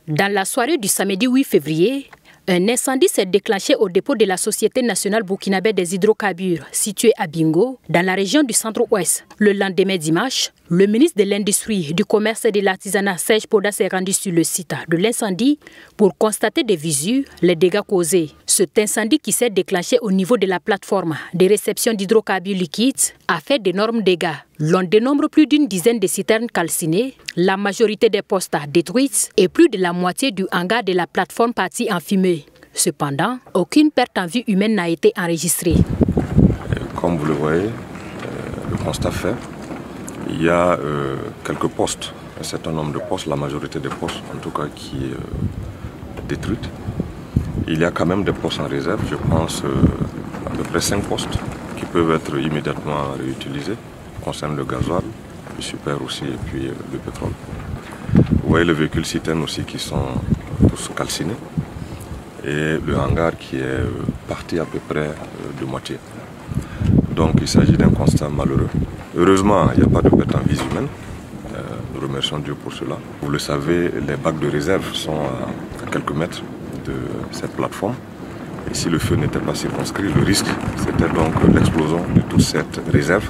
Dans la soirée du samedi 8 février, un incendie s'est déclenché au dépôt de la Société nationale burkinabé des hydrocarbures, situé à Bingo, dans la région du centre-ouest. Le lendemain dimanche, le ministre de l'Industrie, du Commerce et de l'Artisanat, Serge Poda, s'est rendu sur le site de l'incendie pour constater de visu les dégâts causés. Cet incendie qui s'est déclenché au niveau de la plateforme de réception d'hydrocarbures liquides a fait d'énormes dégâts. L'on dénombre plus d'une dizaine de citernes calcinées, la majorité des postes détruites et plus de la moitié du hangar de la plateforme partie en fumée. Cependant, aucune perte en vie humaine n'a été enregistrée. Comme vous le voyez, le constat fait, il y a quelques postes, un certain nombre de postes, la majorité des postes en tout cas qui est détruite. Il y a quand même des postes en réserve, je pense à peu près 5 postes qui peuvent être immédiatement réutilisés. Concerne le gasoil, le super aussi et puis le pétrole. Vous voyez les véhicules citernes aussi qui sont tous calcinés et le hangar qui est parti à peu près de moitié. Donc il s'agit d'un constat malheureux. Heureusement, il n'y a pas de perte en vie humaine. Nous remercions Dieu pour cela. Vous le savez, les bacs de réserve sont à quelques mètres de cette plateforme. Et si le feu n'était pas circonscrit, le risque, c'était donc l'explosion de toute cette réserve.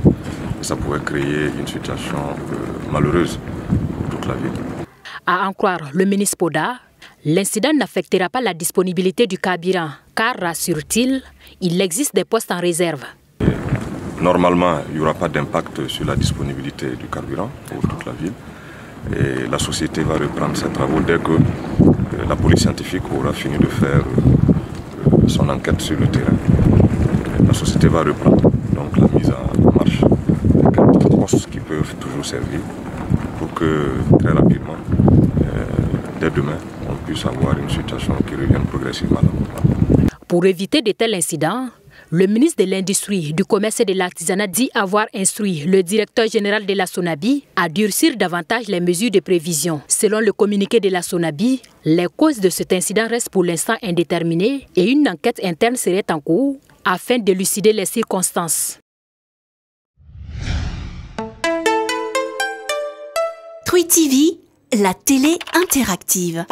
Et ça pouvait créer une situation malheureuse pour toute la ville. À en croire le ministre Poda, l'incident n'affectera pas la disponibilité du carburant, car, rassure-t-il, il existe des postes en réserve. Normalement, il n'y aura pas d'impact sur la disponibilité du carburant pour toute la ville. Et la société va reprendre ses travaux dès que la police scientifique aura fini de faire son enquête sur le terrain. La société va reprendre donc la mise en marche de quelques postes qui peuvent toujours servir pour que très rapidement, dès demain, on puisse avoir une situation qui revienne progressivement à la normale. Pour éviter de tels incidents, le ministre de l'Industrie, du Commerce et de l'Artisanat dit avoir instruit le directeur général de la SONABI à durcir davantage les mesures de prévision. Selon le communiqué de la SONABI, les causes de cet incident restent pour l'instant indéterminées et une enquête interne serait en cours afin d'élucider les circonstances. Truy TV, la télé interactive.